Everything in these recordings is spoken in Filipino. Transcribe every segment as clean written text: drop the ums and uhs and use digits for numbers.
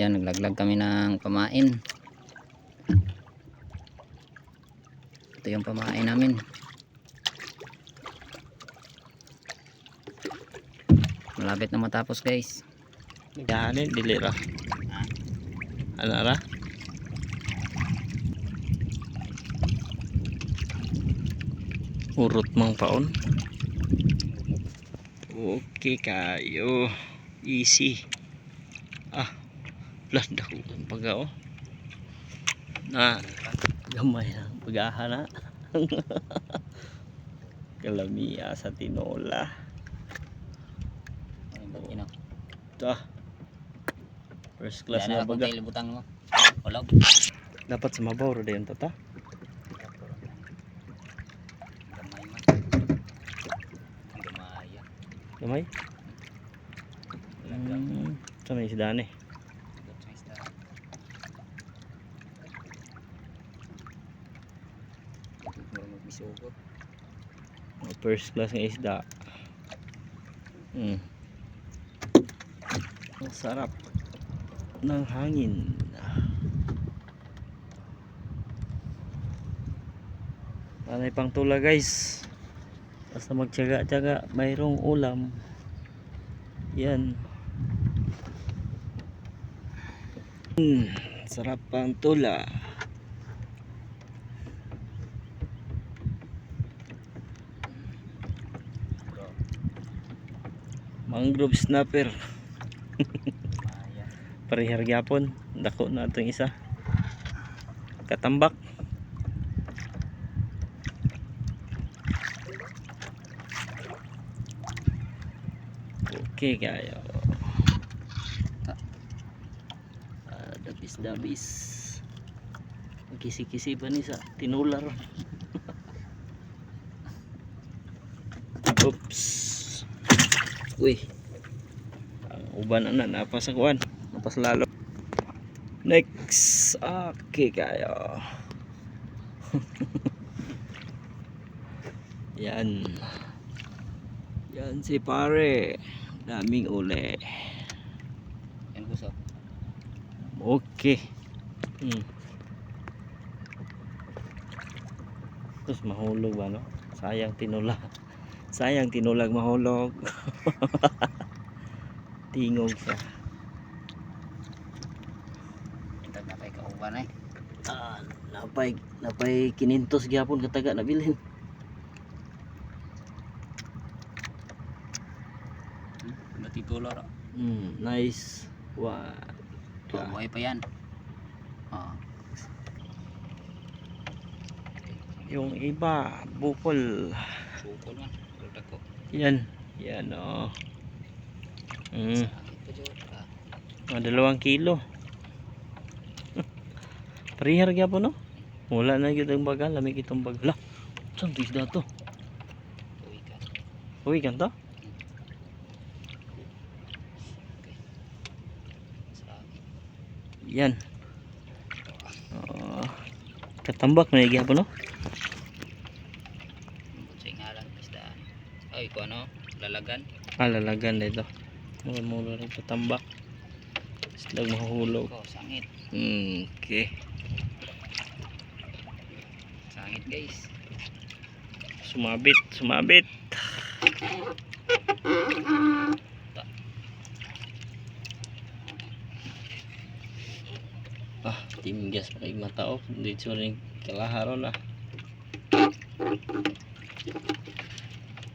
Yan, naglaglag kami ng pamain. Ito yung pamain namin. Malapit na matapos guys. Nagahanin dilira. Ano ra? Urot mang paon. Okay kayo. Easy. Plus dako ang pagao. Gamay na pag-aha na. Kalamiya sa tinola. Ito first class na baga. Dapat sa mabaw ro din ta. Gamay. Sa may isda ni. First class ng isda. Ang sarap ng hangin. Panay pang tula guys. Basta magtiyaga-tiyaga mayroong ulam. Yan. Sarap pang tula. Mangrove snapper. Parihar gyapon, dako na itong isa. Katambak. Okay kayo. Dabis. Kisi-kisi pa ni sa tinular. Oops. Uy, ang uban na napasakuan, napaslalo. Next, okay kayo. Yan si pare, daming uli. Yan gusto. Okay. Terus mahulog ba no? Sayang tinulag mahulog. Tingog siya. Napay kauban ay. Napay kinintos gyapon kataga na bilhin. Natitular. Nice. Wow. Buhay pa yan. Yung iba bukol. Bukol man. Yan mga 2 kilo. Parihar gyapon no? Wala na gyud ang baga, lamig itong baga. Saan isda to? Uwikan to? Yan. Katambak na gyapon no? Ay, ko ano? Lalagan? Lalagan na ito. Mula rin katambak. Islang mahulog. Sangit. Okay. Sangit guys. Sumabit. Timgas pa yung mata off. Dito rin kalaharon na.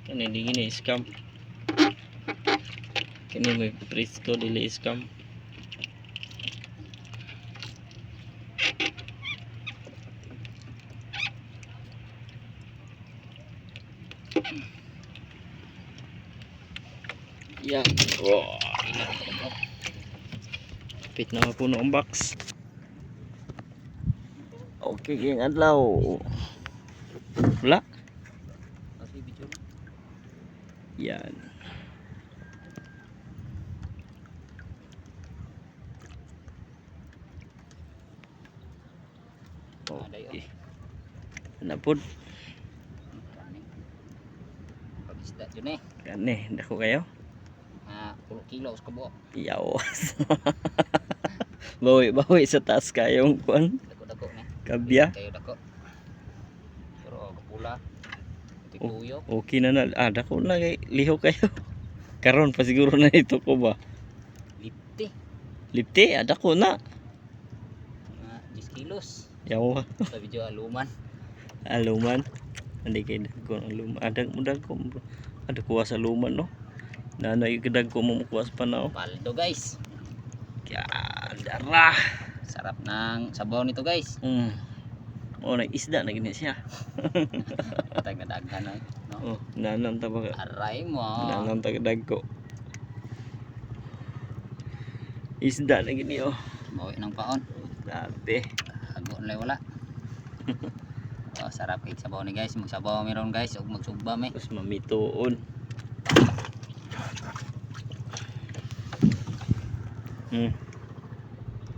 Kani dingin ni scam. Kani may presko dili scam. Yan. Pit na mapuno ang box. Okay, ging adlaw. Wala. Yan. Okay. Napod. Pagisda yun eh. Kani, dako kayo? 10 kilos ka buo. Yawas. Bawi-bawi sa taas kayong kuan. Dako-dako ni. Kabya. Kayo dako. Pero kapula. Ito Oh, tuyok. okay na na. Ah, dako na kay liho kayo. Karon pa siguro na ito ko ba. Lipti. Lipti, dako na. Mga 10 kilos. Yawa. Sa video aluman. Aluman. Hindi kay dagko ang aluman. Adag mo dagko. Ada kuha sa aluman no. Nanay kadag ko mo kuha sa panaw. Paldo guys. Kaya darah. Sarap ng sabaw nito guys. Oh, nag-isda na gini siya. Tag nadaghan na. No? Oh, nanan ta ba? Aray mo. Nanan ta dagko. Isda na gini oh. Bawi ng paon. Grabe. Hago na wala. Oh, sarap kay sabaw ni guys. Magsabaw meron guys ug magsugba me. Tapos mamituon.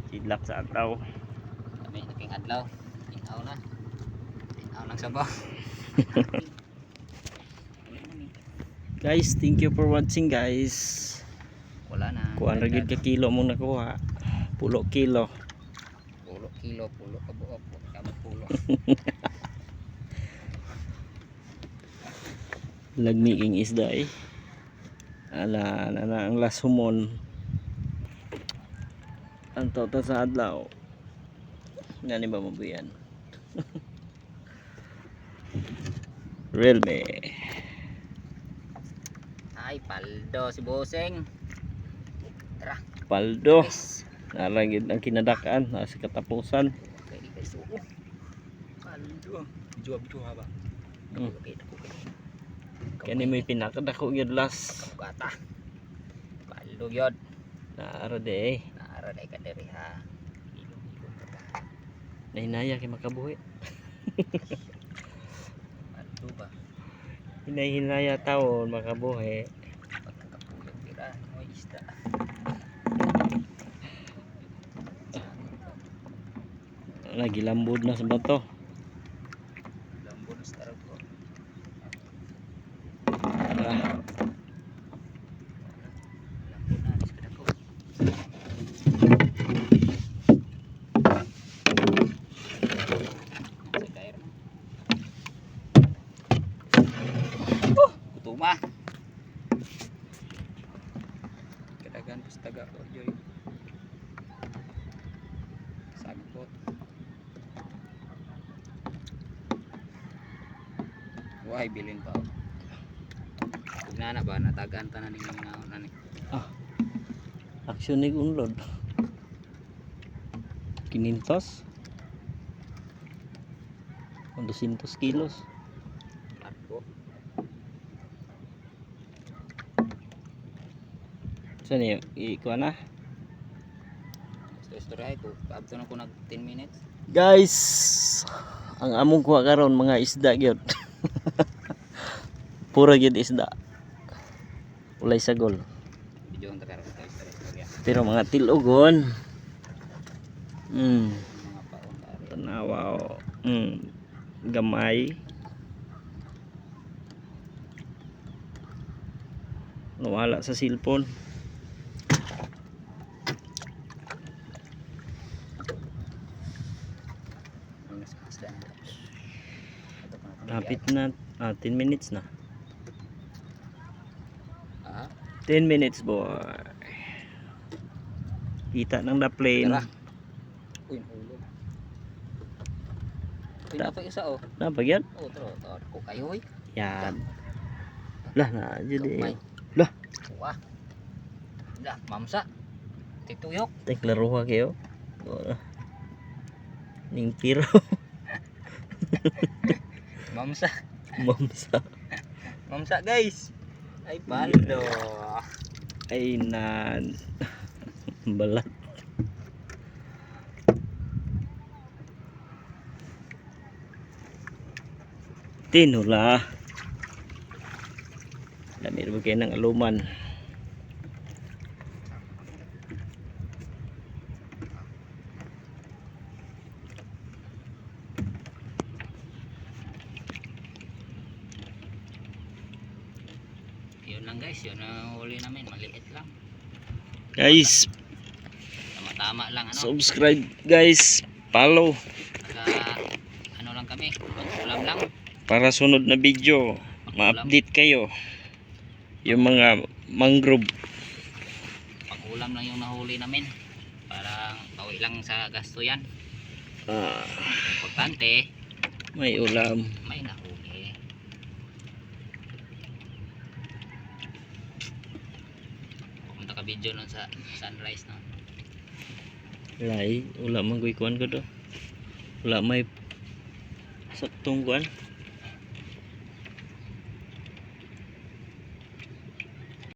Sidlak sa ataw. Kami naking adlaw. Tinaw na. Tinaw ng sabaw. Guys, thank you for watching guys. Wala na. Kuan ra gyud ka kilo mong nakuha. Pulo kilo. Pulo kilo, pulo kabuok, kamo pulo. Lagmi king isda eh. Ala na ang lasumon. Ang tota sa adlaw. Ngani ba mabuyan? Real me. Ay, paldo si Boseng. Tara, Paldo. guys. Naragid ang kinadakan sa katapusan. Okay, guys. Paldo. Video ba? Okay, dako. Kani may pinakadako gyud last. Kabugata. Paldo gyud. Naara de eh. Naara dai ka diri ha. Ilong-ilong ka. Nahinaya kay makabuhi. Paldo ba? Hinahinaya taon makabuhi. Pagkakapulog tira, mo isda. Nagilambod na sa bato. Lambon sa tarog ko. Ah, Lambon na alis ka dako. Sa kair na. Kutuma. Kadagan pas taga ko joy. Sagpot. Why bilin pa. Nana ba natagaan tanan ning mga na ni. aksyon ni unlod. 500 o 200 kilos. Ako. Saan yun? Ikuha na. Story ko. Paabto na ko nag 10 minutes. Guys, ang among kuha karon mga isda gyud. Pura gyud isda. Ulay sagol. Video ang takar sa istorya. Pero mga tilugon. Mga paon dari. Tanawa o. Gamay. Nawala sa cellphone. Mas isda na. Ito pa na. Lapit na 10 minutes na. Ah, 10 minutes boy. Kita ng the plane. tara. Uy, hulog. Uy, napay isa oh. Napagyan? Oh, tro. Ko kayo hoy. Yan. Lah na jadi. Gamay. Lah, Wah. Dah, mamsa. Tituyok. teklaruha kayo. Oh. Ning piro. Mamsa. Mamsa. Mamsa guys. Ay paldo. Ay nan. Balat. Tinula. Dami rin kayo ng aluman. Yun lang guys, yun ang huli namin, maliit lang. Guys, Tama-tama tama lang ano. Subscribe guys, follow Naka, ano lang kami, ulam lang. para sunod na video ma-update kayo yung mga mangrove. Pang-ulam lang yung nahuli namin. Parang bawi lang sa gasto yan. Importante, May ulam. may nahuli. Pumunta ka video nun sa sunrise no. Lai, wala man ko'y kuan ko do. Wala may saktong kuan.